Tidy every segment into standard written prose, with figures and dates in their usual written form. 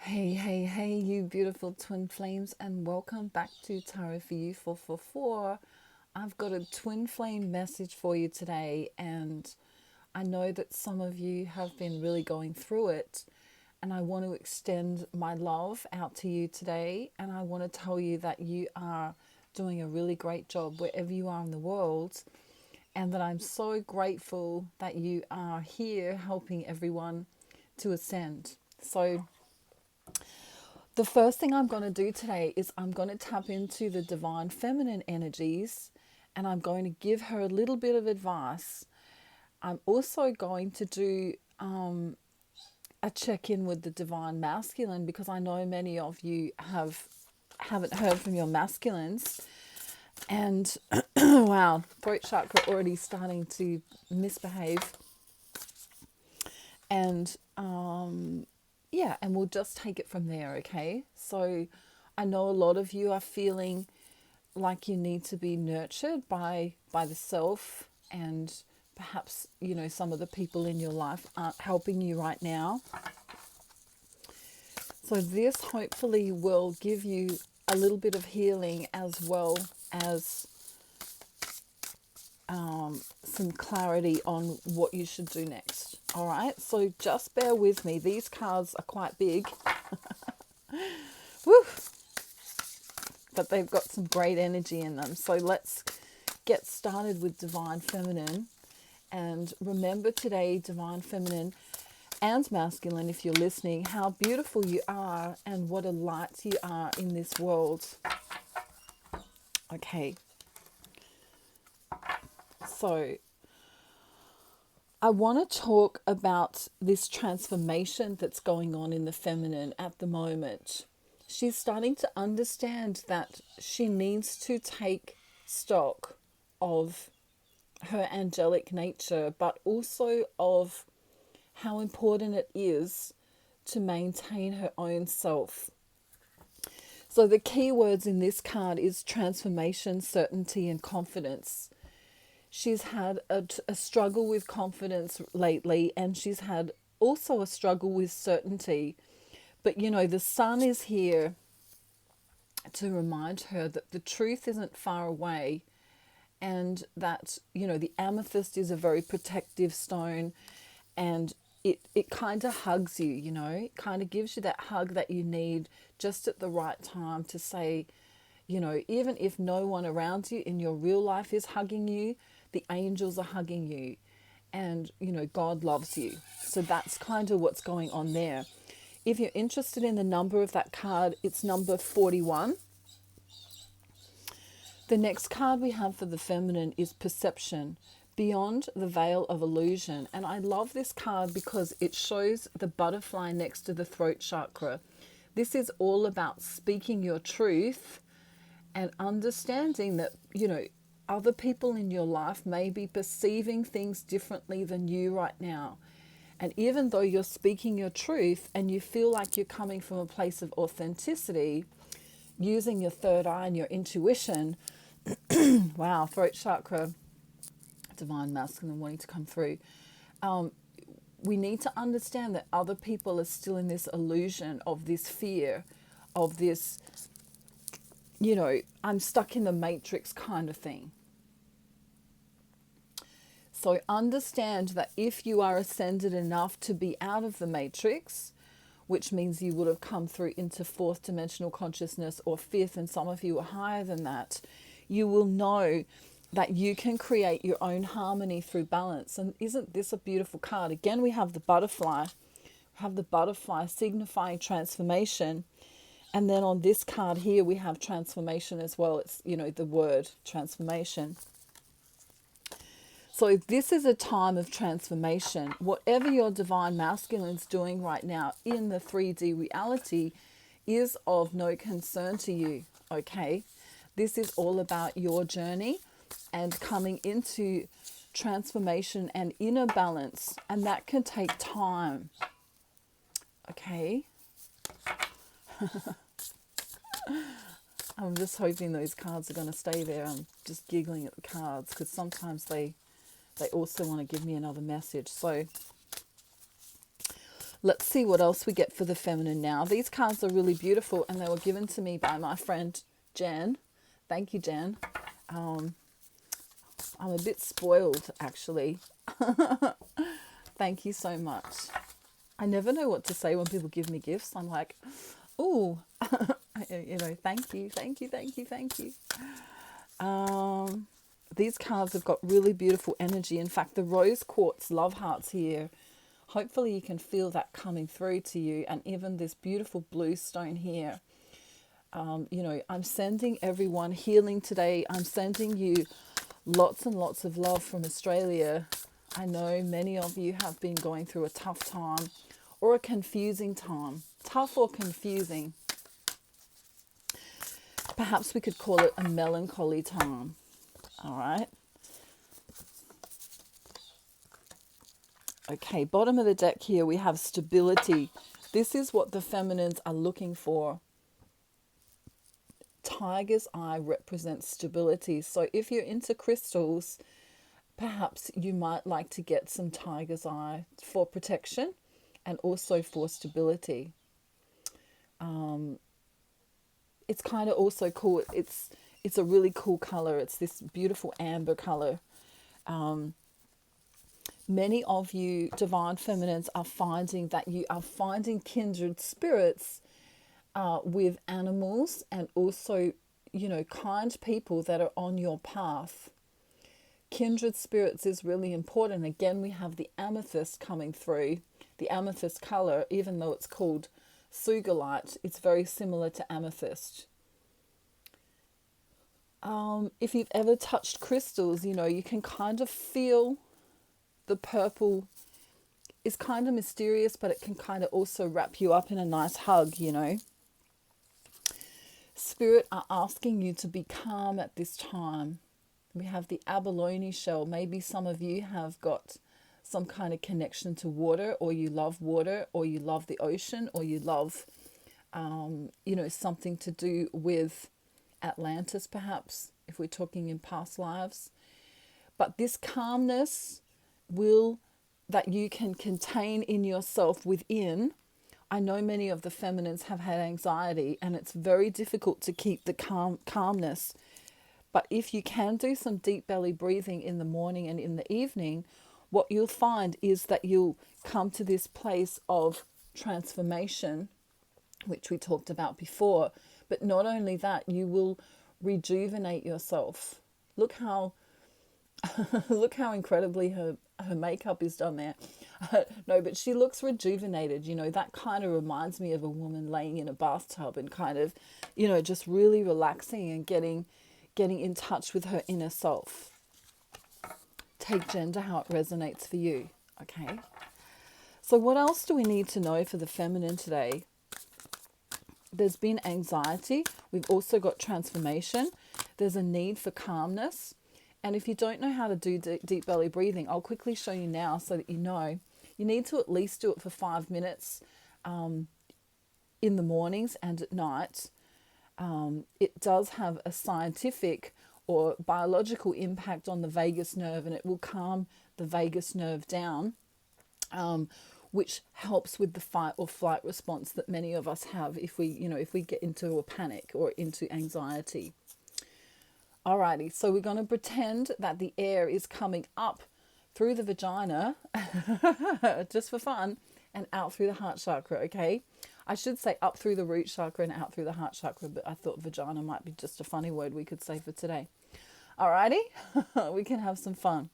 Hey, hey, hey, you beautiful twin flames, and welcome back to Tarot for You 444. I've got a twin flame message for you today, and I know that some of you have been really going through it, and I want to extend my love out to you today, and I want to tell you that you are doing a really great job wherever you are in the world, and that I'm so grateful that you are here helping everyone to ascend. So, the first thing I'm going to do today is I'm going to tap into the divine feminine energies and I'm going to give her a little bit of advice. I'm also going to do a check in with the divine masculine because I know many of you haven't heard from your masculines. And wow, throat chakra already starting to misbehave. And yeah, and we'll just take it from there, okay? So I know a lot of you are feeling like you need to be nurtured by the self, and perhaps some of the people in your life aren't helping you right now. So this hopefully will give you a little bit of healing as well as some clarity on what you should do next. All right, so just bear with me. These cards are quite big. Woo! But they've got some great energy in them. So let's get started with Divine Feminine. And remember today, Divine Feminine and Masculine, if you're listening, how beautiful you are and what a light you are in this world. Okay. So I want to talk about this transformation that's going on in the feminine at the moment. She's starting to understand that she needs to take stock of her angelic nature, but also of how important it is to maintain her own self. So the key words in this card is transformation, certainty, and confidence. She's had a struggle with confidence lately, and she's had also a struggle with certainty. But the sun is here to remind her that the truth isn't far away, and that the amethyst is a very protective stone, and it kind of hugs you, it kind of gives you that hug that you need just at the right time to say, even if no one around you in your real life is hugging you, the angels are hugging you, and God loves you. So that's kind of what's going on there. If you're interested in the number of that card, it's number 41. The next card we have for the feminine is Perception, Beyond the Veil of Illusion. And I love this card because it shows the butterfly next to the throat chakra. This is all about speaking your truth and understanding that, other people in your life may be perceiving things differently than you right now. And even though you're speaking your truth and you feel like you're coming from a place of authenticity, using your third eye and your intuition, wow, throat chakra, divine masculine wanting to come through. We need to understand that other people are still in this illusion of this fear, of this, I'm stuck in the matrix kind of thing. So understand that if you are ascended enough to be out of the matrix, which means you would have come through into fourth dimensional consciousness or fifth, and some of you are higher than that, you will know that you can create your own harmony through balance. And isn't this a beautiful card? Again, we have the butterfly. We have the butterfly signifying transformation. And then on this card here, we have transformation as well. It's, the word transformation. So this is a time of transformation. Whatever your divine masculine's doing right now in the 3D reality is of no concern to you, okay? This is all about your journey and coming into transformation and inner balance, and that can take time, okay? I'm just hoping those cards are going to stay there. I'm just giggling at the cards because sometimes they also want to give me another message. So Let's see what else we get for the feminine now. These cards are really beautiful, and they were given to me by my friend Jen. Thank you, Jen. I'm a bit spoiled, actually. Thank you so much. I never know what to say when people give me gifts. I'm like, oh, thank you, thank you, thank you, thank you. These cards have got really beautiful energy. In fact, the rose quartz love hearts here, hopefully you can feel that coming through to you. And even this beautiful blue stone here. I'm sending everyone healing today. I'm sending you lots and lots of love from Australia. I know many of you have been going through a tough time or a confusing time. Tough or confusing. Perhaps we could call it a melancholy time. All right. Okay, bottom of the deck here we have stability. This is what the feminines are looking for. Tiger's eye represents stability. So if you're into crystals, perhaps you might like to get some tiger's eye for protection and also for stability. It's kind of also cool. It's a really cool color. It's this beautiful amber color. Many of you divine feminines are finding that you are finding kindred spirits with animals, and also, kind people that are on your path. Kindred spirits is really important. Again, we have the amethyst coming through. The amethyst color, even though it's called sugarlight, it's very similar to amethyst. If you've ever touched crystals, you can kind of feel the purple is kind of mysterious, but it can kind of also wrap you up in a nice hug, Spirit are asking you to be calm at this time. We have the abalone shell. Maybe some of you have got some kind of connection to water, or you love water, or you love the ocean, or you love, something to do with Atlantis, perhaps, if we're talking in past lives. But this calmness that you can contain in yourself within. I know many of the feminines have had anxiety, and it's very difficult to keep the calmness. But if you can do some deep belly breathing in the morning and in the evening, what you'll find is that you'll come to this place of transformation, which we talked about before. But not only that, you will rejuvenate yourself. Look how incredibly her makeup is done there. No, but she looks rejuvenated. That kind of reminds me of a woman laying in a bathtub and kind of, just really relaxing and getting in touch with her inner self. Take gender, how it resonates for you. Okay. So what else do we need to know for the feminine today? There's been anxiety. We've also got transformation. There's a need for calmness. And if you don't know how to do deep belly breathing, I'll quickly show you now so that you know. You need to at least do it for 5 minutes in the mornings and at night. It does have a scientific or biological impact on the vagus nerve, and it will calm the vagus nerve down, which helps with the fight or flight response that many of us have if we get into a panic or into anxiety. Alrighty, so we're going to pretend that the air is coming up through the vagina, just for fun, and out through the heart chakra, okay? I should say up through the root chakra and out through the heart chakra, but I thought vagina might be just a funny word we could say for today. Alrighty, we can have some fun.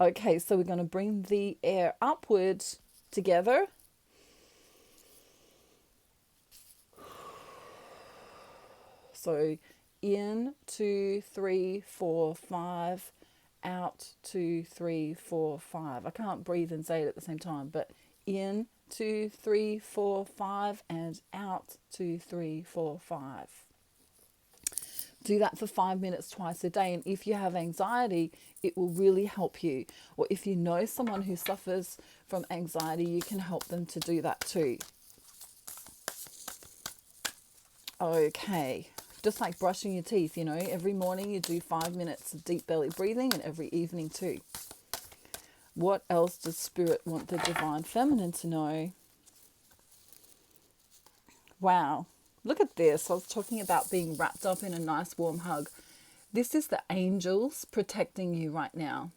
Okay, so we're going to bring the air upwards together. So in 2, 3, 4, 5, out 2, 3, 4, 5. I can't breathe and say it at the same time, but in 2, 3, 4, 5 and out 2, 3, 4, 5. Do that for 5 minutes twice a day, and if you have anxiety, it will really help you. Or if you know someone who suffers from anxiety, you can help them to do that too. Okay, just like brushing your teeth, every morning you do 5 minutes of deep belly breathing, and every evening too. What else does Spirit want the divine feminine to know? Wow. Look at this. I was talking about being wrapped up in a nice warm hug. This is the angels protecting you right now.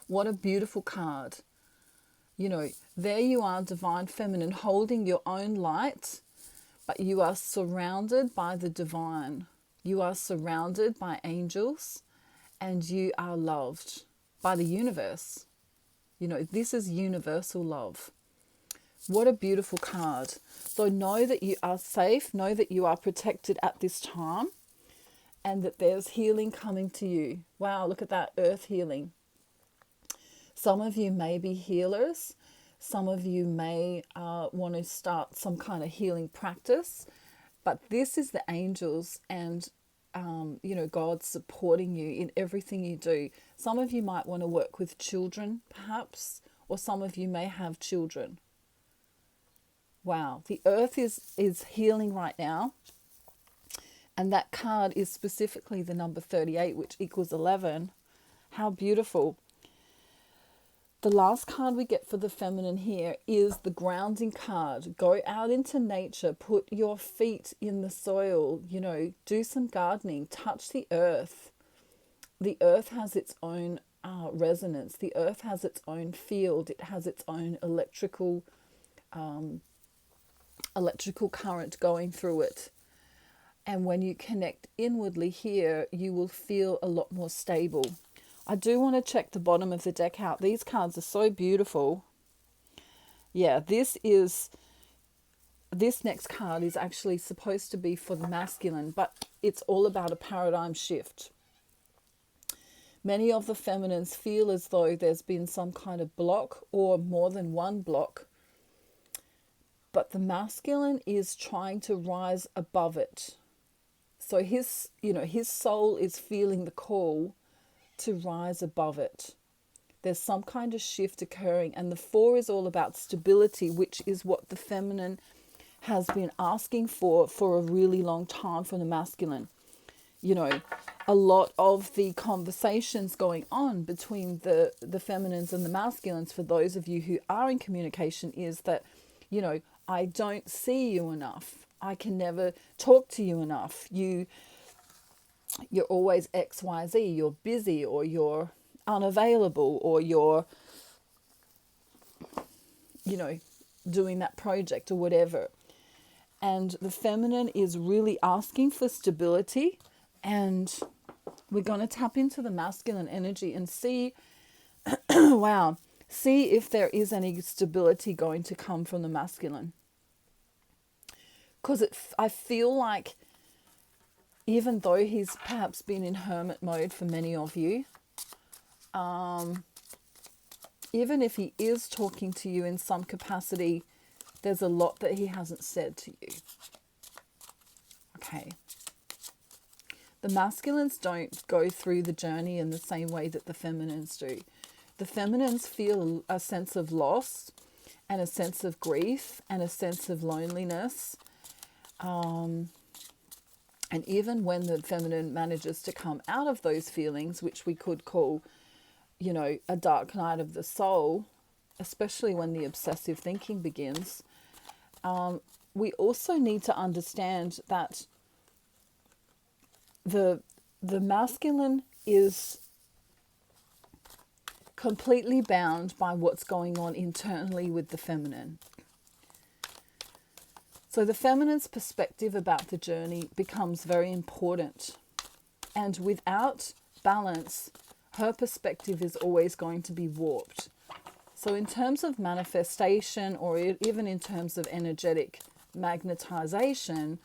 What a beautiful card. You know, there you are, divine feminine, holding your own light, but you are surrounded by the divine. You are surrounded by angels, and you are loved by the universe. You know, this is universal love. What a beautiful card. So know that you are safe, know that you are protected at this time, and that there's healing coming to you. Wow, look at that, earth healing. Some of you may be healers. Some of you may want to start some kind of healing practice. But this is the angels and, God supporting you in everything you do. Some of you might want to work with children, perhaps, or some of you may have children. Wow, the earth is healing right now. And that card is specifically the number 38, which equals 11. How beautiful. The last card we get for the feminine here is the grounding card. Go out into nature, put your feet in the soil, do some gardening, touch the earth. The earth has its own resonance. The earth has its own field. It has its own electrical current going through it. And when you connect inwardly here, you will feel a lot more stable. I do want to check the bottom of the deck out. These cards are so beautiful. Yeah, this next card is actually supposed to be for the masculine, but it's all about a paradigm shift. Many of the feminines feel as though there's been some kind of block or more than one block, but the masculine is trying to rise above it. So his soul is feeling the call to rise above it. There's some kind of shift occurring, and the 4 is all about stability, which is what the feminine has been asking for a really long time from the masculine. A lot of the conversations going on between the feminines and the masculines, for those of you who are in communication, is that, I don't see you enough. I can never talk to you enough. You're always XYZ. You're busy, or you're unavailable, or you're, doing that project or whatever. And the feminine is really asking for stability. And we're going to tap into the masculine energy and see, wow, see if there is any stability going to come from the masculine. Because I feel like, even though he's perhaps been in hermit mode for many of you, even if he is talking to you in some capacity, there's a lot that he hasn't said to you. Okay. The masculines don't go through the journey in the same way that the feminines do. The feminines feel a sense of loss and a sense of grief and a sense of loneliness. And even when the feminine manages to come out of those feelings, which we could call, a dark night of the soul, especially when the obsessive thinking begins, we also need to understand that the masculine is completely bound by what's going on internally with the feminine. So the feminine's perspective about the journey becomes very important. And without balance, her perspective is always going to be warped. So in terms of manifestation, or even in terms of energetic magnetization,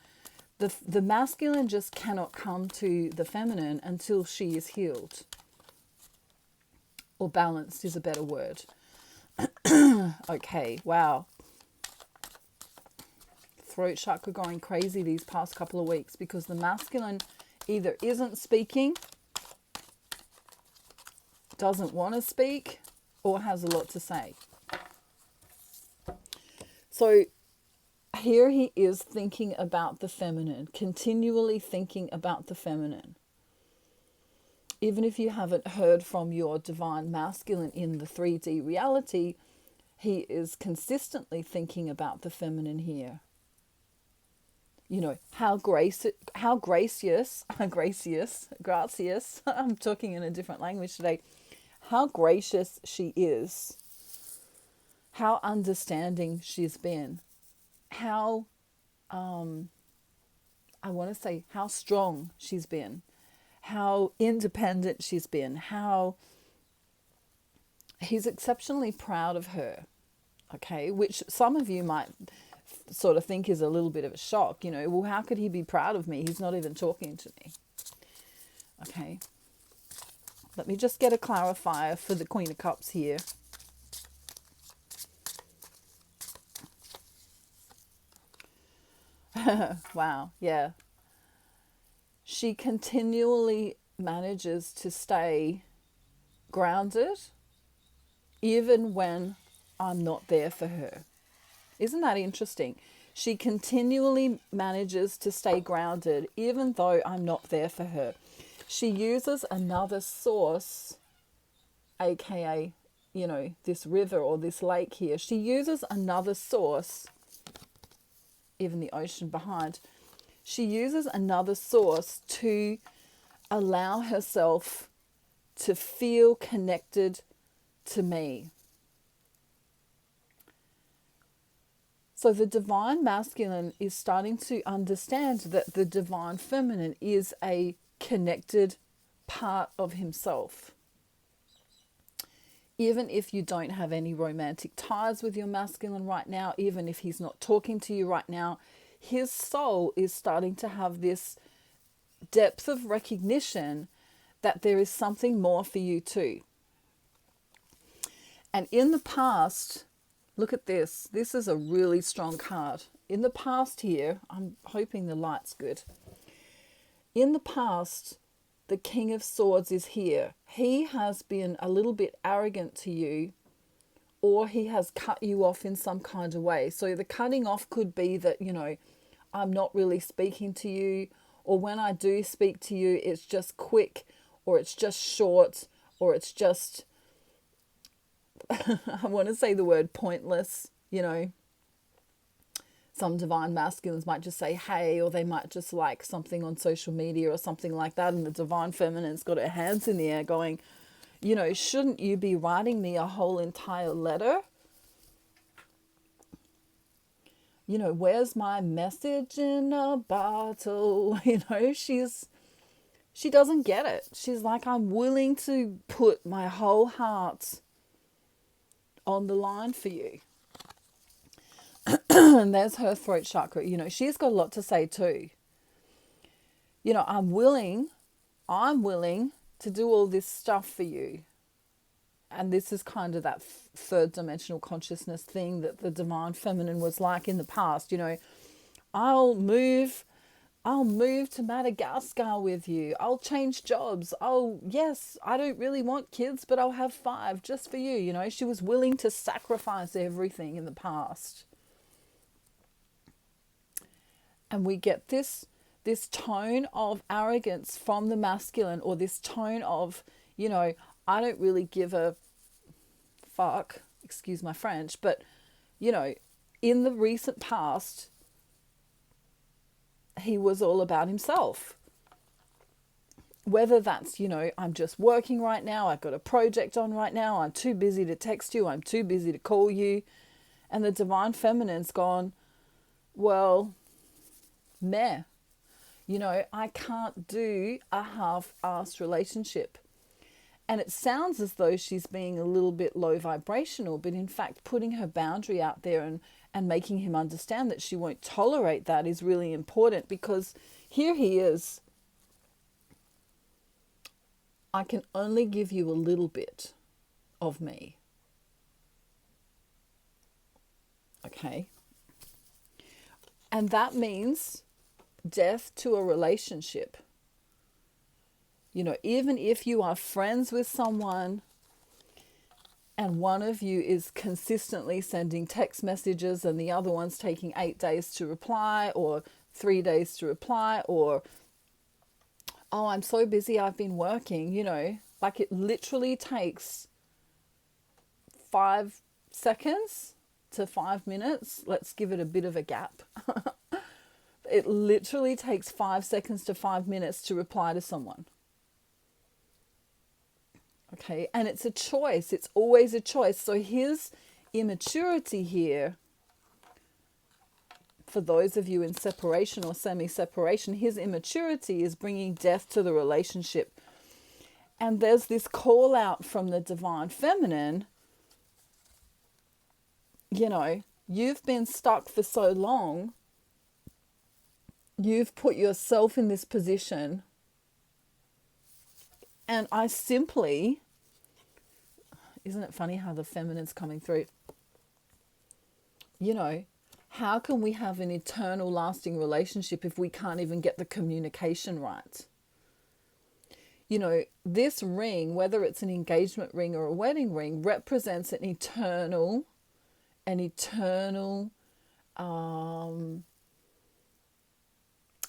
the masculine just cannot come to the feminine until she is healed. Or balanced is a better word. Okay, wow. Throat chakra going crazy these past couple of weeks, because the masculine either isn't speaking, doesn't want to speak, or has a lot to say. So here he is thinking about the feminine, continually thinking about the feminine. Even if you haven't heard from your divine masculine in the 3D reality, he is consistently thinking about the feminine here. how gracious, gracious, I'm talking in a different language today, how gracious she is, how understanding she's been, how, I want to say how strong she's been, how independent she's been, how he's exceptionally proud of her, okay, which some of you might sort of think is a little bit of a shock, well, how could he be proud of me? He's not even talking to me. Okay, let me just get a clarifier for the Queen of Cups here. Wow, yeah. She continually manages to stay grounded even when I'm not there for her. Isn't that interesting? She continually manages to stay grounded even though I'm not there for her. She uses another source, aka, this river or this lake here. She uses another source, even the ocean behind. She uses another source to allow herself to feel connected to me. So the divine masculine is starting to understand that the divine feminine is a connected part of himself. Even if you don't have any romantic ties with your masculine right now, even if he's not talking to you right now, his soul is starting to have this depth of recognition that there is something more for you too. And in the past, look at this. This is a really strong card. In the past here, I'm hoping the light's good. In the past, the King of Swords is here. He has been a little bit arrogant to you, or he has cut you off in some kind of way. So the cutting off could be that, I'm not really speaking to you, or when I do speak to you, it's just quick, or it's just short, or it's just, I want to say the word pointless, Some divine masculines might just say, hey, or they might just like something on social media or something like that. And the divine feminine's got her hands in the air going, shouldn't you be writing me a whole entire letter? Where's my message in a bottle? She doesn't get it. She's like, I'm willing to put my whole heart on the line for you. And there's her throat chakra. She's got a lot to say too. I'm willing to do all this stuff for you. And this is kind of that third dimensional consciousness thing that the divine feminine was like in the past. I'll move to Madagascar with you. I'll change jobs. Yes, I don't really want kids, but I'll have 5 just for you. She was willing to sacrifice everything in the past. And we get this tone of arrogance from the masculine, or this tone of, I don't really give a fuck, excuse my French, but, in the recent past, he was all about himself. Whether that's, I'm just working right now, I've got a project on right now, I'm too busy to text you, I'm too busy to call you. And the divine feminine's gone, well, meh. I can't do a half-assed relationship. And it sounds as though she's being a little bit low vibrational, but in fact, putting her boundary out there and making him understand that she won't tolerate that is really important, because here he is. I can only give you a little bit of me. Okay. And that means death to a relationship. Even if you are friends with someone and one of you is consistently sending text messages and the other one's taking 8 days to reply, or 3 days to reply, or, oh, I'm so busy, I've been working, like it literally takes 5 seconds to 5 minutes. Let's give it a bit of a gap. It literally takes 5 seconds to 5 minutes to reply to someone. Okay, and it's a choice. It's always a choice. So his immaturity here, for those of you in separation or semi-separation, his immaturity is bringing death to the relationship. And there's this call out from the divine feminine, you know, you've been stuck for so long. You've put yourself in this position. And I simply, isn't it funny how the feminine's coming through? You know, how can we have an eternal lasting relationship if we can't even get the communication right? You know, this ring, whether it's an engagement ring or a wedding ring, represents an eternal,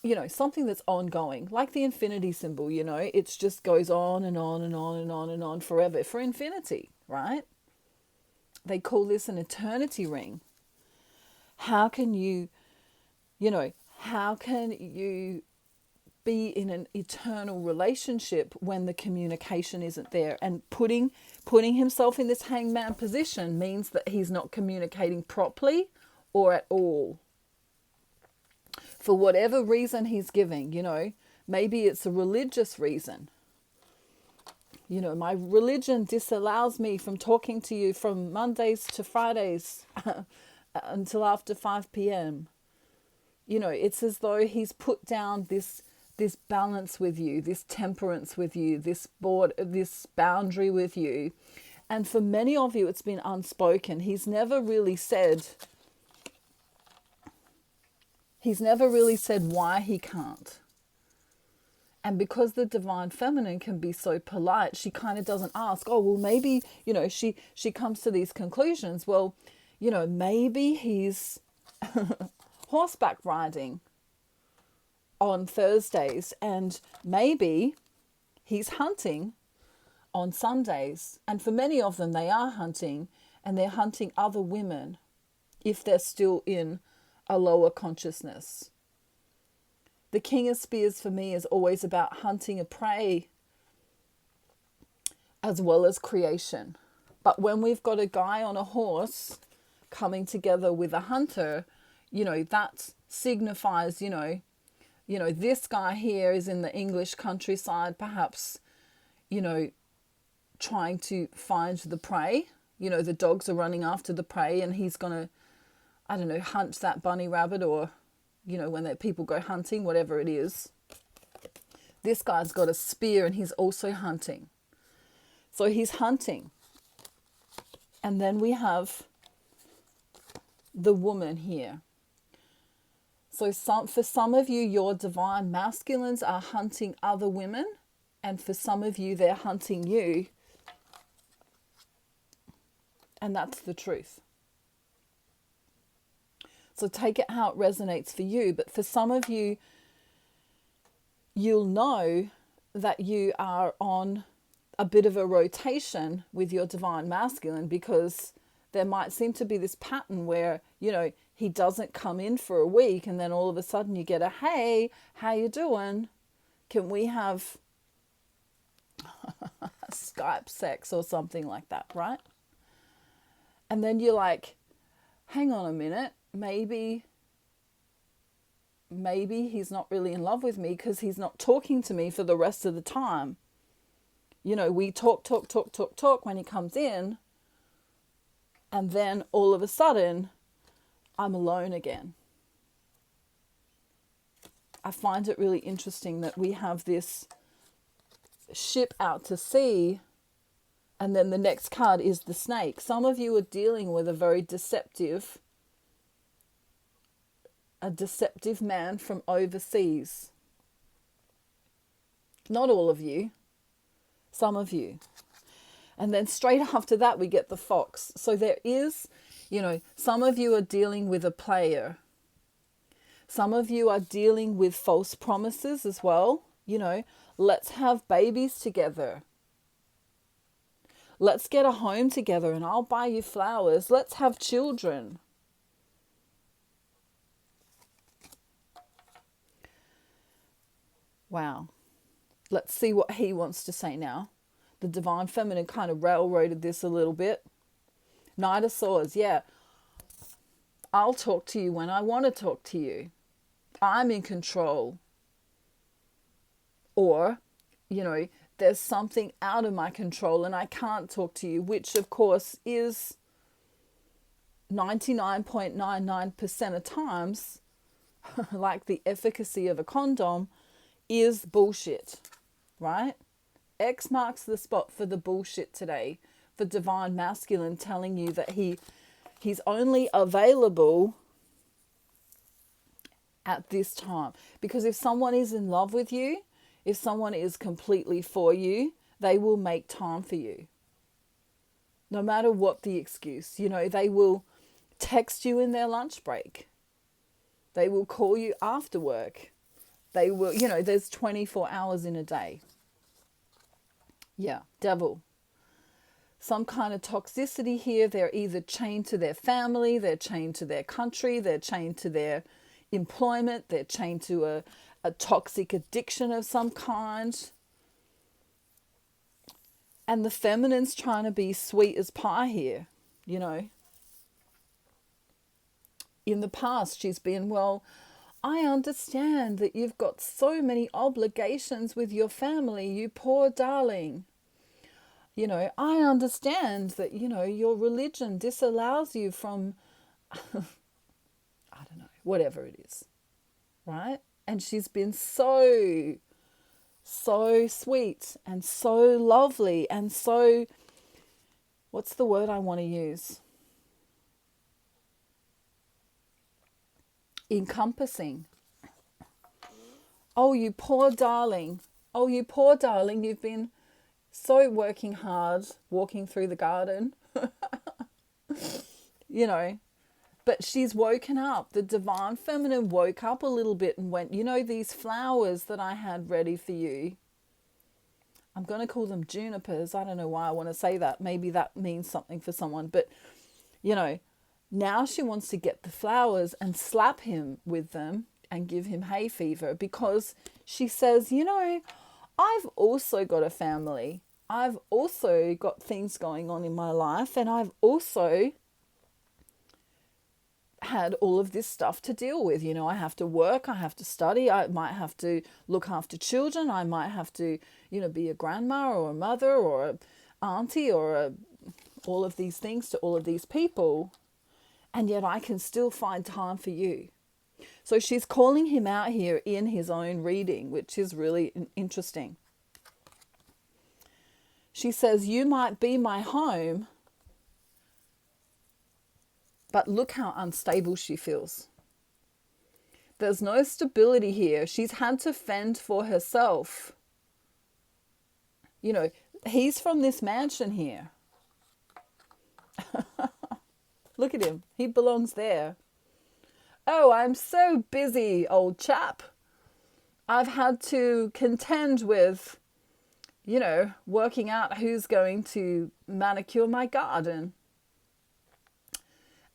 you know, something that's ongoing, like the infinity symbol, you know, it just goes on and on and on and on and on forever, for infinity, right? They call this an eternity ring. How can you, you know, how can you be in an eternal relationship when the communication isn't there? And putting himself in this hangman position means that he's not communicating properly or at all. For whatever reason he's giving, you know, maybe it's a religious reason. You know, my religion disallows me from talking to you from Mondays to Fridays until after 5 p.m. You know, it's as though he's put down this balance with you, this temperance with you, this boundary with you. And for many of you, it's been unspoken. He's never really said why he can't. And because the divine feminine can be so polite, she kind of doesn't ask, oh, well, maybe, you know, she comes to these conclusions. Well, you know, maybe he's horseback riding on Thursdays, and maybe he's hunting on Sundays. And for many of them, they are hunting, and they're hunting other women if they're still in a lower consciousness. The King of Spears for me is always about hunting a prey as well as creation. But when we've got a guy on a horse coming together with a hunter, you know, that signifies, you know, this guy here is in the English countryside, perhaps, you know, trying to find the prey. You know, the dogs are running after the prey, and he's going to, I don't know, hunt that bunny rabbit, or, you know, when people go hunting, whatever it is. This guy's got a spear and he's also hunting. So he's hunting. And then we have the woman here. So for some of you, your divine masculines are hunting other women. And for some of you, they're hunting you. And that's the truth. So take it how it resonates for you. But for some of you, you'll know that you are on a bit of a rotation with your divine masculine, because there might seem to be this pattern where, you know, he doesn't come in for a week, and then all of a sudden you get a, hey, how you doing? Can we have Skype sex or something like that, right? And then you're like, hang on a minute, maybe he's not really in love with me because he's not talking to me for the rest of the time. You know, we talk when he comes in, and then all of a sudden I'm alone again. I find it really interesting that we have this ship out to sea, and then the next card is the snake. Some of you are dealing with a very deceptive man from overseas. Not all of you, some of you. And then straight after that, we get the fox. So there is, you know, some of you are dealing with a player. Some of you are dealing with false promises as well. You know, let's have babies together. Let's get a home together and I'll buy you flowers. Let's have children. Wow. Let's see what he wants to say now. The divine feminine kind of railroaded this a little bit. Knight of Swords, yeah. I'll talk to you when I want to talk to you. I'm in control. Or, there's something out of my control and I can't talk to you, which of course is 99.99% of times, like the efficacy of a condom, is bullshit, right? X marks the spot for the bullshit today. The divine masculine telling you that he's only available at this time. Because if someone is in love with you, if someone is completely for you, they will make time for you. No matter what the excuse. They will text you in their lunch break. They will call you after work. They will, there's 24 hours in a day. Yeah, devil. Some kind of toxicity here. They're either chained to their family, they're chained to their country, they're chained to their employment, they're chained to a toxic addiction of some kind. And the feminine's trying to be sweet as pie here, In the past, she's been, well, I understand that you've got so many obligations with your family, you poor darling. I understand that, your religion disallows you from, I don't know, whatever it is, right? And she's been so sweet and so lovely and so, what's the word I want to use? Encompassing. Oh, you poor darling. Oh, you poor darling. You've been so working hard, walking through the garden. But she's woken up. The divine feminine woke up a little bit and went, these flowers that I had ready for you. I'm going to call them junipers. I don't know why I want to say that. Maybe that means something for someone. But, now she wants to get the flowers and slap him with them and give him hay fever, because she says, I've also got a family. I've also got things going on in my life, and I've also had all of this stuff to deal with. I have to work, I have to study, I might have to look after children, I might have to, be a grandma or a mother or a auntie or all of these things to all of these people. And yet I can still find time for you. So she's calling him out here in his own reading, which is really interesting. She says, you might be my home, but look how unstable she feels. There's no stability here. She's had to fend for herself. He's from this mansion here. Look at him. He belongs there. Oh, I'm so busy, old chap. I've had to contend with, working out who's going to manicure my garden.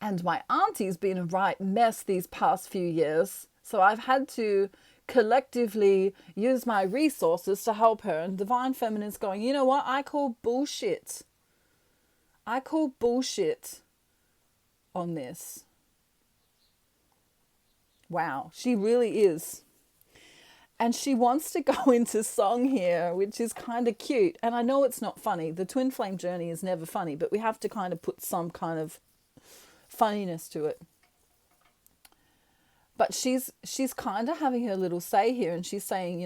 And my auntie's been a right mess these past few years. So I've had to collectively use my resources to help her. And divine feminine's going, you know what? I call bullshit. I call bullshit on this. Wow, she really is. And she wants to go into song here, which is kind of cute. And I know it's not funny. The twin flame journey is never funny, but we have to kind of put some kind of funniness to it. But she's kind of having her little say here, and she's saying,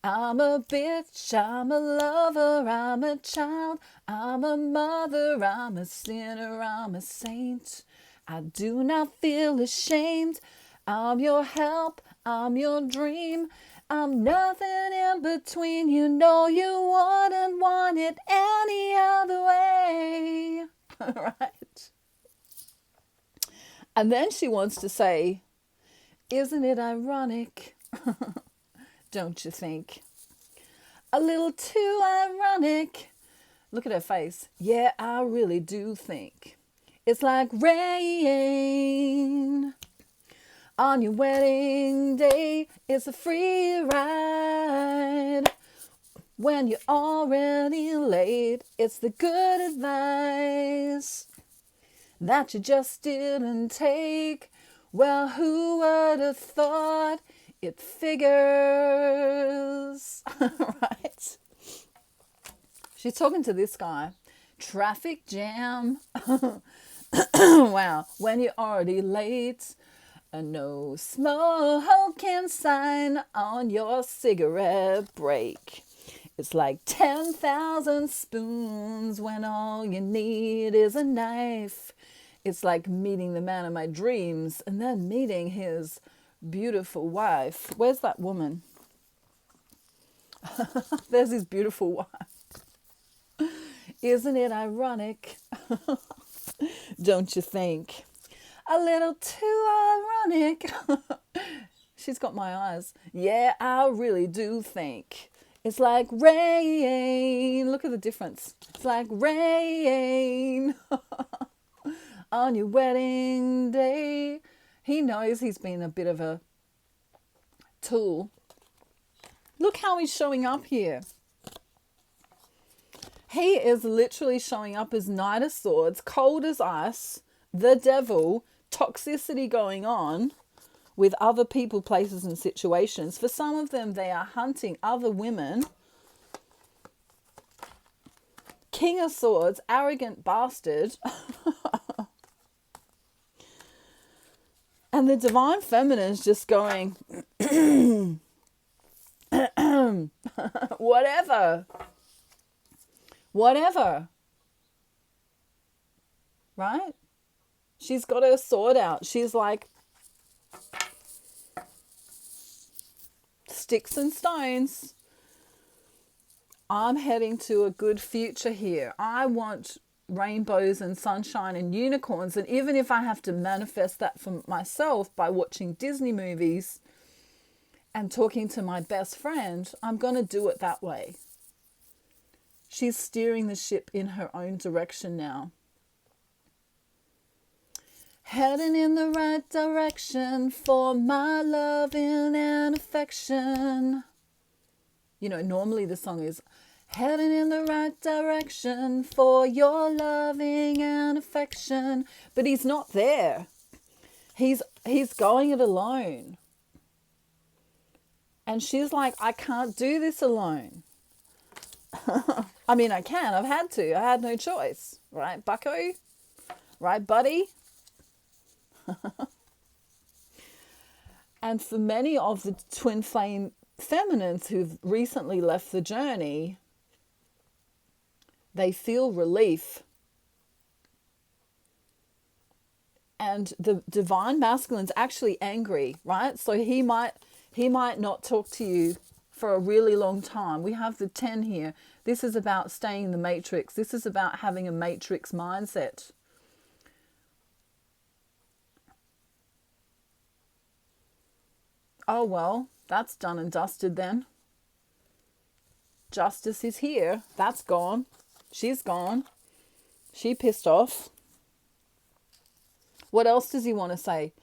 I'm a bitch, I'm a lover, I'm a child, I'm a mother, I'm a sinner, I'm a saint. I do not feel ashamed. I'm your help, I'm your dream. I'm nothing in between. You wouldn't want it any other way. Right? And then she wants to say, isn't it ironic? Don't you think? A little too ironic. Look at her face. Yeah, I really do think. It's like rain On your wedding day, it's a free ride. When you're already late, it's the good advice that you just didn't take. Well, who would have thought it figures? Right? She's talking to this guy. Traffic jam. Wow. When you're already late, a no smoking sign on your cigarette break. It's like 10,000 spoons when all you need is a knife. It's like meeting the man of my dreams and then meeting his beautiful wife. Where's that woman? There's his beautiful wife. Isn't it ironic? Don't you think? A little too ironic. She's got my eyes. Yeah, I really do think. It's like rain. Look at the difference. It's like rain on your wedding day. He knows he's been a bit of a tool. Look how he's showing up here. He is literally showing up as Knight of Swords, cold as ice, the devil, toxicity going on with other people, places, and situations. For some of them, they are hunting other women. King of Swords, arrogant bastard. And the Divine Feminine is just going, whatever. Whatever. Right? She's got her sword out. She's like, sticks and stones. I'm heading to a good future here. I want rainbows and sunshine and unicorns. And even if I have to manifest that for myself by watching Disney movies and talking to my best friend, I'm going to do it that way. She's steering the ship in her own direction now. Heading in the right direction for my loving and affection. You know, normally the song is heading in the right direction for your loving and affection. But he's not there. He's going it alone. And she's like, I can't do this alone. I mean, I can. I've had to. I had no choice. Right, bucko? Right, buddy? And for many of the twin flame feminines who've recently left the journey, they feel relief. And the divine masculine's actually angry, right? So he might not talk to you for a really long time. We have the 10 here. This is about staying in the matrix. This is about having a matrix mindset. Oh, well, that's done and dusted then. Justice is here. That's gone. She's gone. She pissed off. What else does he want to say?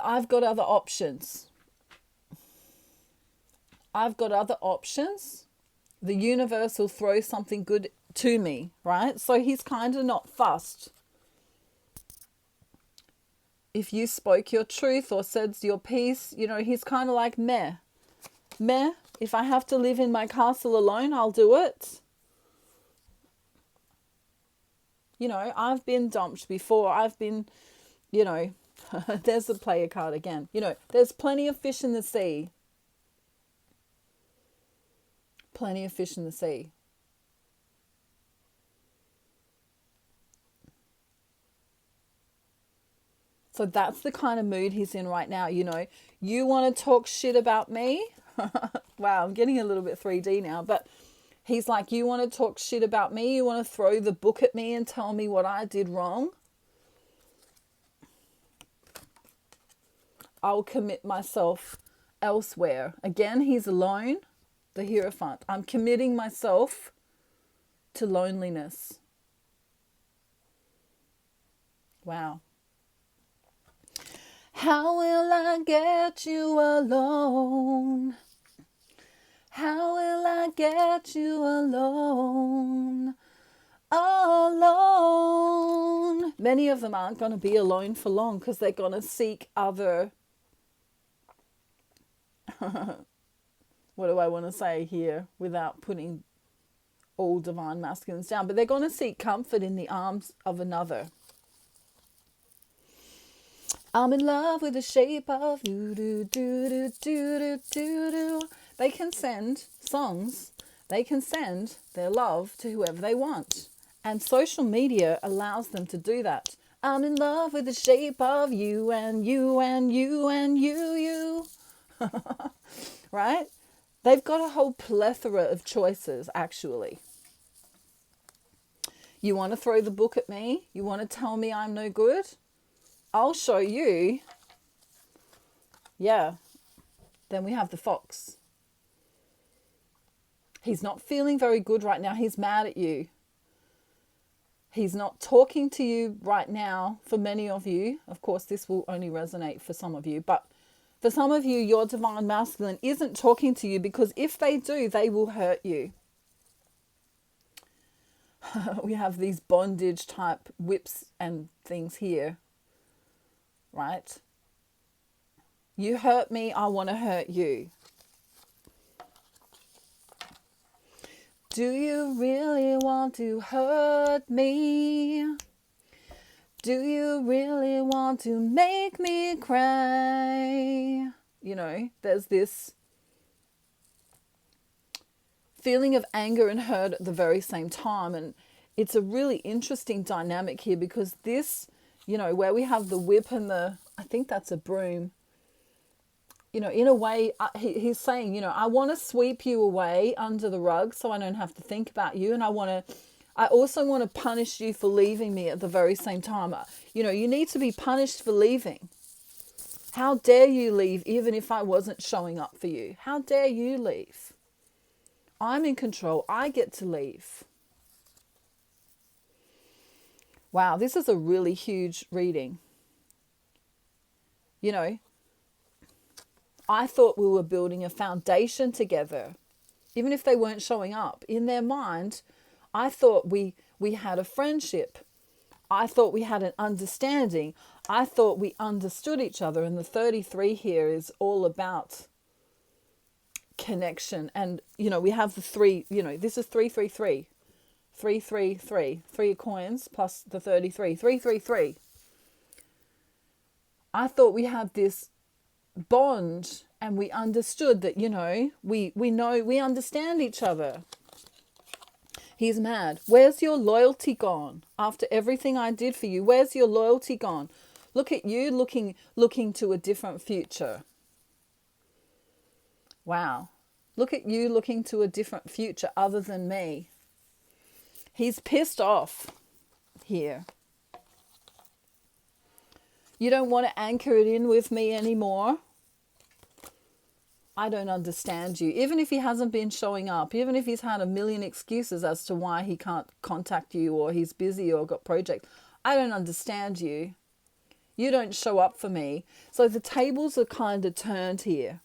I've got other options. I've got other options. The universe will throw something good to me, right? So he's kind of not fussed. If you spoke your truth or said your piece, you know, he's kind of like meh. Meh. If I have to live in my castle alone, I'll do it. You know, I've been dumped before. I've been, you know, there's the player card again. You know, there's plenty of fish in the sea. Plenty of fish in the sea. So that's the kind of mood he's in right now. You know, you want to talk shit about me? Wow, I'm getting a little bit 3D now. But he's like, you want to talk shit about me? You want to throw the book at me and tell me what I did wrong? I'll commit myself elsewhere. Again, he's alone. The Hierophant. I'm committing myself to loneliness. Wow. How will I get you alone? How will I get you alone? Alone. Many of them aren't going to be alone for long because they're going to seek other, what do I want to say here without putting all divine masculines down, but they're going to seek comfort in the arms of another. I'm in love with the shape of you. Do, do, do, do, do, do, do. They can send songs. They can send their love to whoever they want. And social media allows them to do that. I'm in love with the shape of you and you and you and you. Right? They've got a whole plethora of choices, actually. You want to throw the book at me? You want to tell me I'm no good? I'll show you. Yeah. Then we have the fox. He's not feeling very good right now. He's mad at you. He's not talking to you right now for many of you. Of course, this will only resonate for some of you. But for some of you, your divine masculine isn't talking to you because if they do, they will hurt you. We have these bondage type whips and things here. Right? You hurt me, I want to hurt you. Do you really want to hurt me? Do you really want to make me cry? You know, there's this feeling of anger and hurt at the very same time. And it's a really interesting dynamic here because this, you know, where we have the whip and I think that's a broom. You know, in a way, he's saying, you know, I want to sweep you away under the rug so I don't have to think about you. And I also want to punish you for leaving me at the very same time. You know, you need to be punished for leaving. How dare you leave even if I wasn't showing up for you? How dare you leave? I'm in control. I get to leave. Wow, this is a really huge reading. You know, I thought we were building a foundation together, even if they weren't showing up. In their mind, I thought we had a friendship. I thought we had an understanding. I thought we understood each other. And the 33 here is all about connection. And, you know, we have the three, you know, this is 333. 333. 3 coins plus the 33. 333. I thought we had this bond and we understood that, you know, we understand each other. He's mad. Where's your loyalty gone? After everything I did for you, where's your loyalty gone? Look at you looking to a different future. Wow. Look at you looking to a different future other than me. He's pissed off here. You don't want to anchor it in with me anymore. I don't understand you. Even if he hasn't been showing up, even if he's had a million excuses as to why he can't contact you or he's busy or got projects, I don't understand you. You don't show up for me. So the tables are kind of turned here.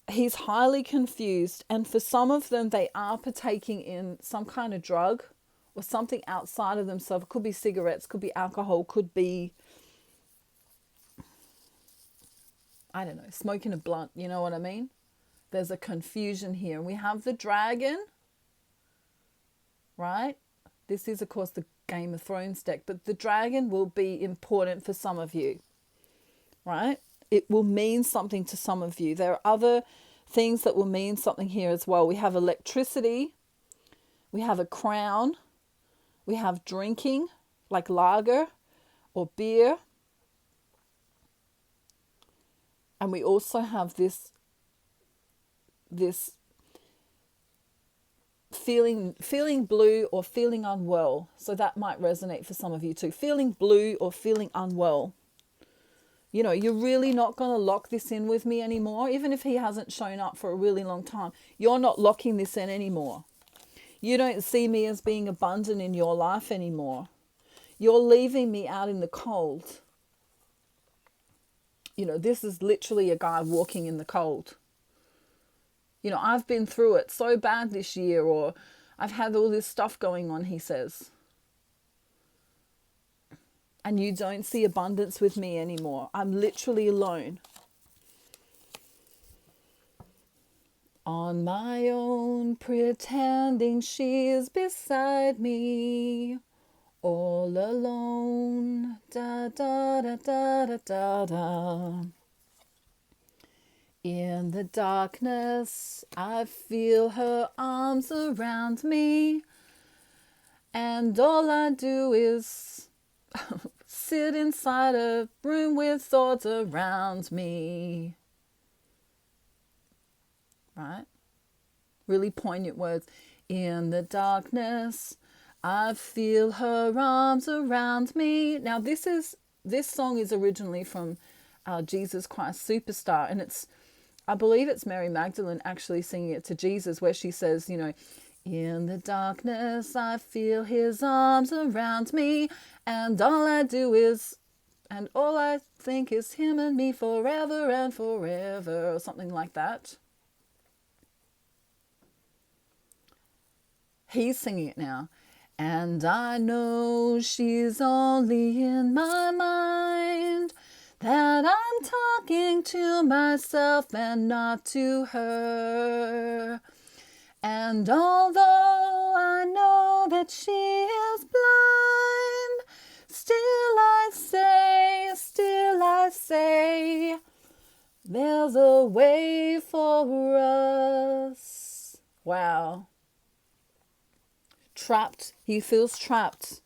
He's highly confused, and for some of them, they are partaking in some kind of drug or something outside of themselves. It could be cigarettes, could be alcohol, could be, I don't know, smoking a blunt, you know what I mean? There's a confusion here. And we have the dragon, right? This is, of course, the Game of Thrones deck, but the dragon will be important for some of you, right? It will mean something to some of you. There are other things that will mean something here as well. We have electricity. We have a crown. We have drinking, like lager or beer. And we also have this feeling blue or feeling unwell. So that might resonate for some of you too. Feeling blue or feeling unwell. You know, you're really not going to lock this in with me anymore. Even if he hasn't shown up for a really long time, you're not locking this in anymore. You don't see me as being abundant in your life anymore. You're leaving me out in the cold. You know, this is literally a guy walking in the cold. You know, I've been through it so bad this year, or I've had all this stuff going on, he says. And you don't see abundance with me anymore. I'm literally alone. On my own, pretending she's beside me. All alone. Da da da da da da da. In the darkness, I feel her arms around me. And all I do is sit inside a room with thoughts around me. Right? Really poignant words. In the darkness, I feel her arms around me. Now this song is originally from Jesus Christ Superstar, and I believe it's Mary Magdalene actually singing it to Jesus, where she says, you know, in the darkness I feel his arms around me, and all I think is him and me forever and forever, or something like that. He's singing it now. And I know she's only in my mind, that I'm talking to myself and not to her. And although I know that she is blind, still I say, there's a way for us. Wow. Trapped. He feels trapped.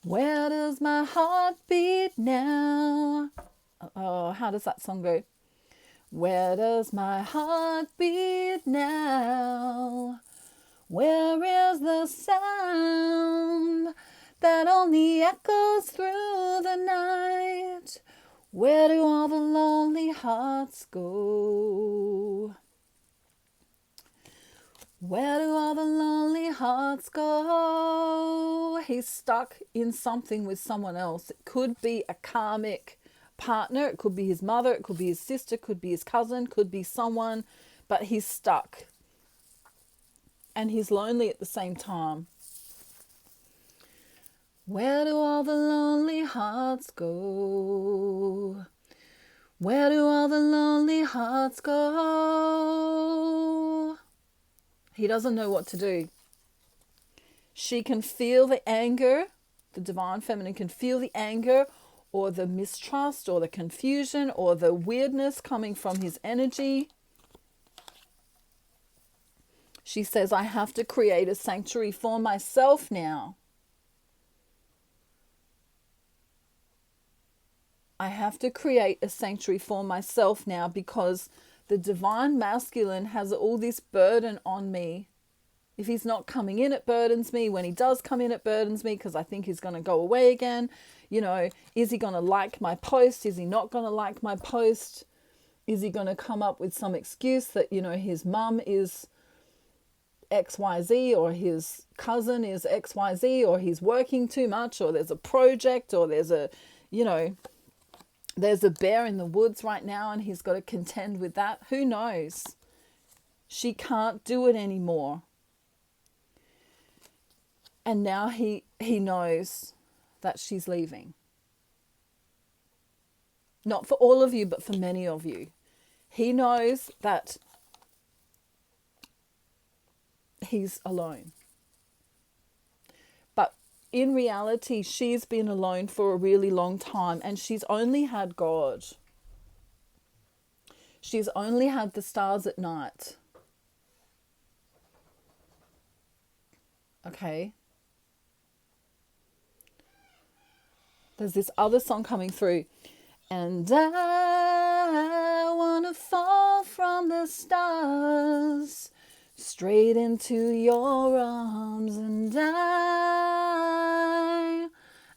Where does my heart beat now? Oh, how does that song go? Where does my heart beat now? Where is the sound that only echoes through the night? Where do all the lonely hearts go? Where do all the lonely hearts go? He's stuck in something with someone else. It could be a karmic partner. It could be his mother. It could be his sister. It could be his cousin. It could be someone. But he's stuck. And he's lonely at the same time. Where do all the lonely hearts go? Where do all the lonely hearts go? He doesn't know what to do. She can feel the anger. The divine feminine can feel the anger or the mistrust or the confusion or the weirdness coming from his energy. She says, I have to create a sanctuary for myself now. I have to create a sanctuary for myself now, because the divine masculine has all this burden on me. If he's not coming in, it burdens me. When he does come in, it burdens me, because I think he's going to go away again. You know, is he going to like my post? Is he not going to like my post? Is he going to come up with some excuse that, you know, his mum is XYZ, or his cousin is XYZ, or he's working too much, or there's a project, or there's a, you know, there's a bear in the woods right now and he's got to contend with that. Who knows? She can't do it anymore. And now he knows that she's leaving. Not for all of you, but for many of you. He knows that he's alone. But in reality, she's been alone for a really long time, and she's only had God. She's only had the stars at night. Okay. There's this other song coming through. And I want to fall from the stars straight into your arms, and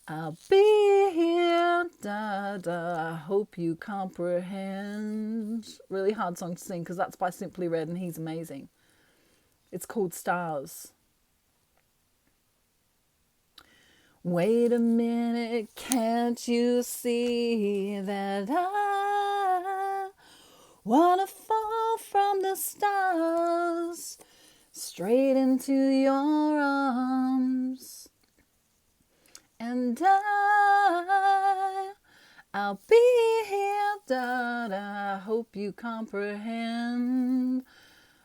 I'll be here, da da, I hope you comprehend. Really hard song to sing, because that's by Simply Red, and he's amazing. It's called Stars. Wait a minute, can't you see that I wanna fall from the stars straight into your arms? And I'll be here, I hope you comprehend.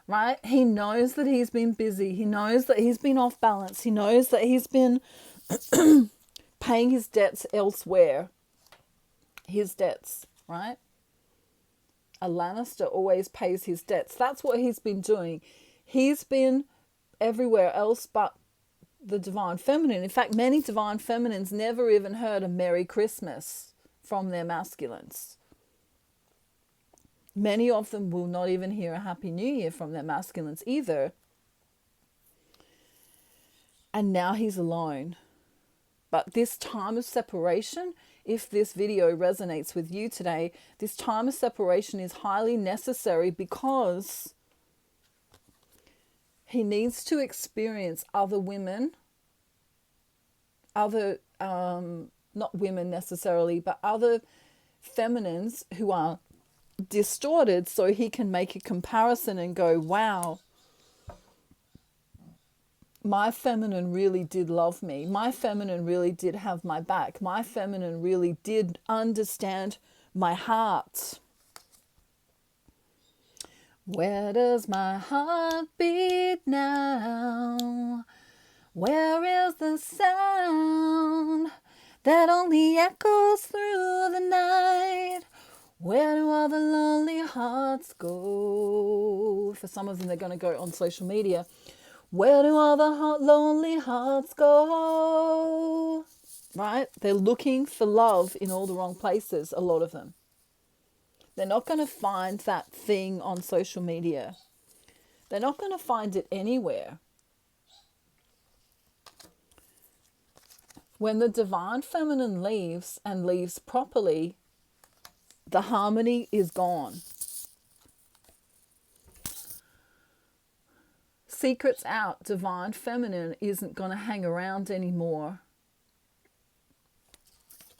Right? He knows that he's been busy. He knows that he's been off balance. He knows that he's been paying his debts elsewhere. His debts, right? A Lannister always pays his debts. That's what he's been doing. He's been everywhere else but the divine feminine. In fact, many divine feminines never even heard a Merry Christmas from their masculines. Many of them will not even hear a Happy New Year from their masculines either. And now he's alone. But this time of separation, if this video resonates with you today, this time of separation is highly necessary because he needs to experience other women, other, not women necessarily, but other feminines who are distorted, so he can make a comparison and go, wow, my feminine really did love me. My feminine really did have my back. My feminine really did understand my heart. Where does my heart beat now? Where is the sound that only echoes through the night? Where do all the lonely hearts go? For some of them, they're going to go on social media. Where do all the lonely hearts go? Right? They're looking for love in all the wrong places, a lot of them. They're not going to find that thing on social media. They're not going to find it anywhere. When the divine feminine leaves and leaves properly, the harmony is gone. Secrets out, divine feminine isn't going to hang around anymore.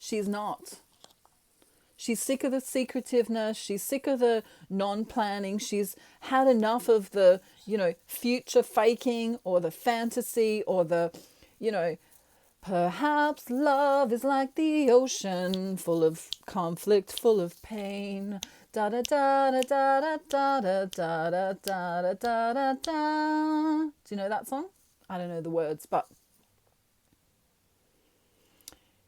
She's not. She's sick of the secretiveness. She's sick of the non-planning. She's had enough of the, future faking or the fantasy or the, perhaps love is like the ocean, full of conflict, full of pain. Da da da da da da da da da da da da da da. Do you know that song? I don't know the words, but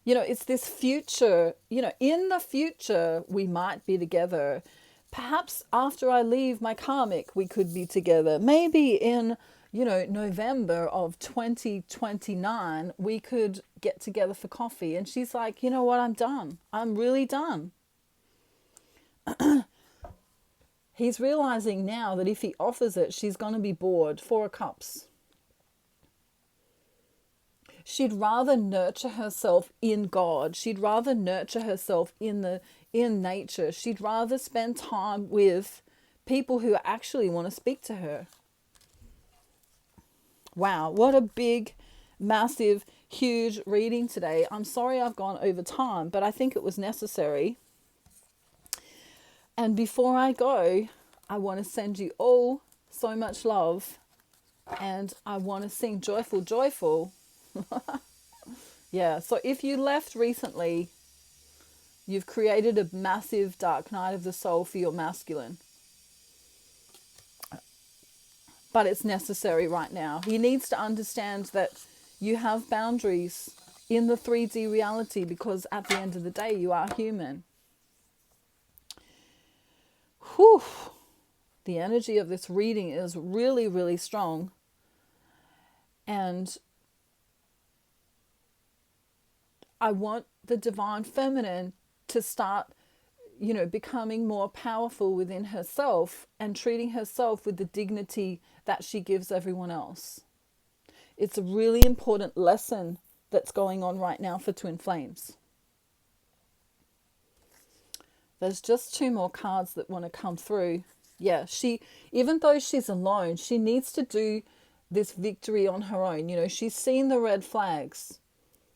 it's this future. In the future we might be together. Perhaps after I leave my karmic, we could be together. Maybe in November of 2029, we could get together for coffee. And she's like, you know what? I'm done. I'm really done. He's realizing now that if he offers it, she's going to be bored. 4 of Cups. She'd rather nurture herself in God. She'd rather nurture herself in nature. She'd rather spend time with people who actually want to speak to her. Wow, what a big, massive, huge reading today. I'm sorry I've gone over time, but I think it was necessary. And before I go, I want to send you all so much love. And I want to sing Joyful, Joyful. Yeah, so if you left recently, you've created a massive dark night of the soul for your masculine. But it's necessary right now. He needs to understand that you have boundaries in the 3D reality, because at the end of the day, you are human. Whew. The energy of this reading is really, really strong. And I want the divine feminine to start, becoming more powerful within herself and treating herself with the dignity that she gives everyone else. It's a really important lesson that's going on right now for twin flames. There's just 2 more cards that want to come through. Yeah, even though she's alone, she needs to do this victory on her own. She's seen the red flags.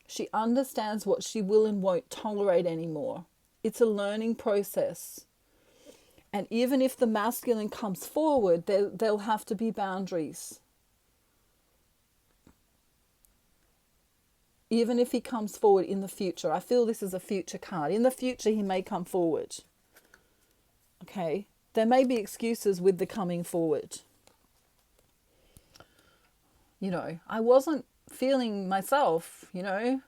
She understands what she will and won't tolerate anymore. It's a learning process. And even if the masculine comes forward, there'll have to be boundaries. Even if he comes forward in the future, I feel this is a future card. In the future, he may come forward. Okay? There may be excuses with the coming forward. You know, I wasn't feeling myself, you know.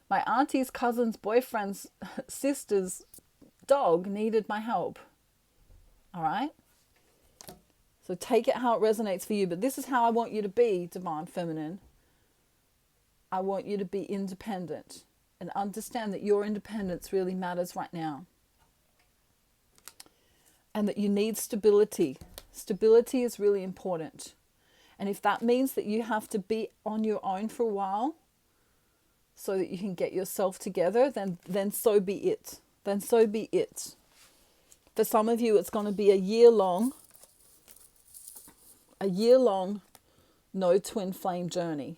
My auntie's cousin's boyfriend's sister's dog needed my help. All right? So take it how it resonates for you. But this is how I want you to be, Divine Feminine. I want you to be independent and understand that your independence really matters right now. And that you need stability. Stability is really important. And if that means that you have to be on your own for a while so that you can get yourself together, then so be it. Then so be it. For some of you, it's going to be a year long no twin flame journey.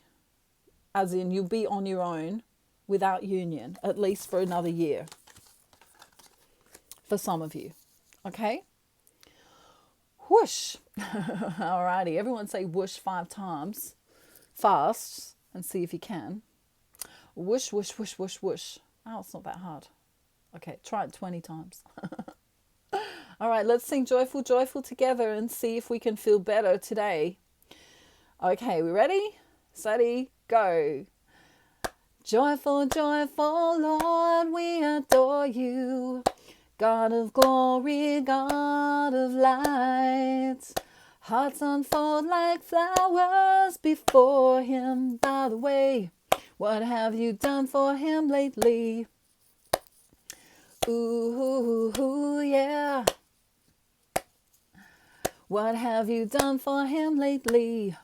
As in, you'll be on your own without union, at least for another year. For some of you. Okay? Whoosh. Alrighty. Everyone say whoosh 5 times. Fast. And see if you can. Whoosh, whoosh, whoosh, whoosh, whoosh. Oh, it's not that hard. Okay, try it 20 times. All right, let's sing Joyful, Joyful together and see if we can feel better today. Okay, we ready? Steady, go. Joyful, joyful, Lord, we adore you. God of glory, God of light. Hearts unfold like flowers before him. By the way, what have you done for him lately? Ooh, yeah. What have you done for him lately?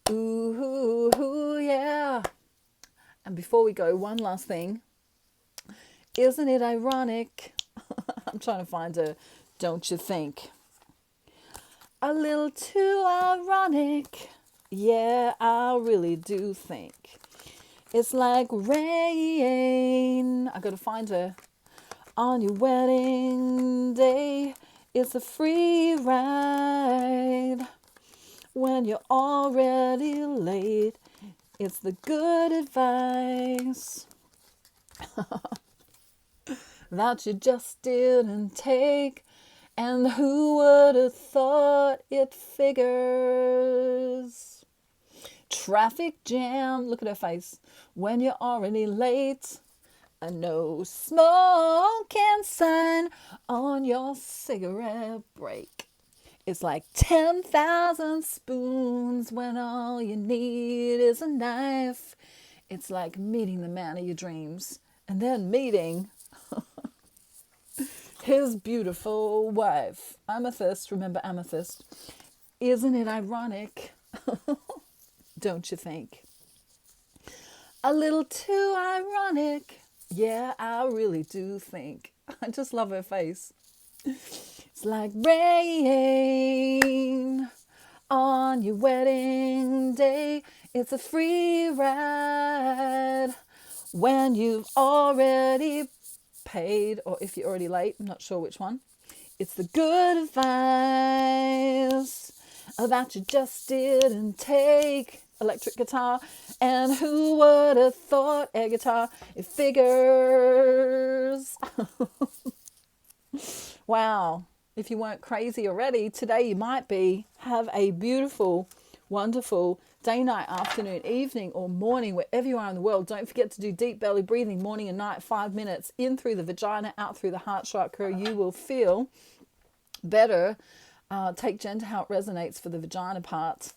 Ooh, yeah. And before we go, one last thing. Isn't it ironic? I'm trying to find a don't you think? A little too ironic. Yeah, I really do think. It's like rain. I gotta find her. On your wedding day, it's a free ride. When you're already late, it's the good advice that you just didn't take. And who would have thought it figures? Traffic jam, look at her face. When you're already late, a no smoking sign on your cigarette break. It's like 10,000 spoons when all you need is a knife. It's like meeting the man of your dreams and then meeting his beautiful wife. Amethyst, remember amethyst. Isn't it ironic? Don't you think? A little too ironic. Yeah, I really do think. I just love her face. It's like rain on your wedding day. It's a free ride when you've already paid, or if you're already late, I'm not sure which one. It's the good advice that you just didn't take. Electric guitar. And who would have thought air guitar? It figures. Wow. If you weren't crazy already, today you might be. Have a beautiful, wonderful day, night, afternoon, evening, or morning, wherever you are in the world. Don't forget to do deep belly breathing morning and night, 5 minutes in through the vagina, out through the heart chakra. You will feel better. Take Jen to how it resonates for the vagina part.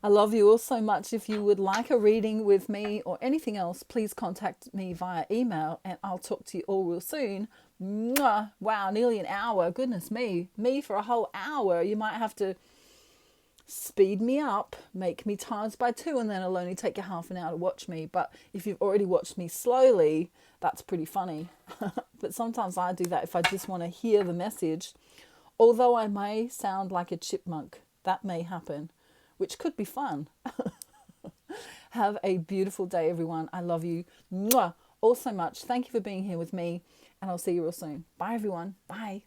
I love you all so much. If you would like a reading with me or anything else, please contact me via email and I'll talk to you all real soon. Mwah. Wow, nearly an hour. Goodness me. Me for a whole hour. You might have to speed me up, make me times by 2, and then it'll only take you half an hour to watch me. But if you've already watched me slowly, that's pretty funny. But sometimes I do that if I just want to hear the message. Although I may sound like a chipmunk. That may happen, which could be fun. Have a beautiful day, everyone. I love you all so much. Thank you for being here with me, and I'll see you real soon. Bye, everyone. Bye.